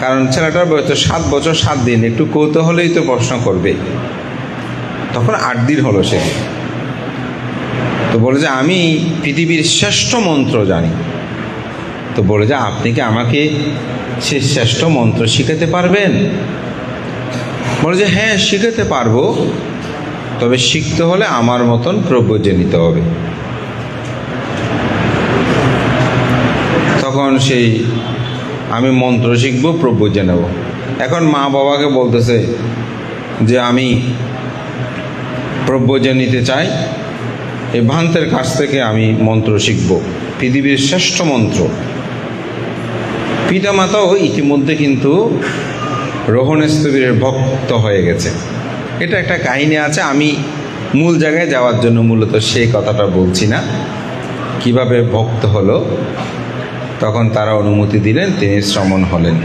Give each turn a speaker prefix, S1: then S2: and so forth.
S1: কারণ ছেলেটার বয়স তো 7 বছর 7 দিন, একটু কৌতূহলেই তো প্রশ্ন করবে। তখন 8 দিন হলো সে। তো বলে যে আমি পৃথিবীর শ্রেষ্ঠ মন্ত্র জানি। তো বলে যে আপনি কি আমাকে সে শ্রেষ্ঠ মন্ত্র শিখাতে পারবেন? বলে যে হ্যাঁ, শিখাতে পারবো, তবে শিখতে হলে আমার মতন প্রব্রজে নিতে হবে। তখন সেই আমি মন্ত্র শিখবো, প্রব্রজে নেব। এখন মা বাবাকে বলতেছে যে আমি প্রব্রজে নিতে চাই, এই ভ্রান্তের কাছ থেকে আমি মন্ত্র শিখব, পৃথিবীর শ্রেষ্ঠ মন্ত্র। পিতামাতাও ইতিমধ্যে কিন্তু রোহণস্থবিরের ভক্ত হয়ে গেছে। এটা একটা কাহিনী আছে, আমি মূল জায়গায় যাওয়ার জন্য মূলত সেই কথাটা বলছি না। কিভাবে ভক্ত হলো, তখন তারা অনুমতি দিলেন, তিনি শ্রমণ হলেন।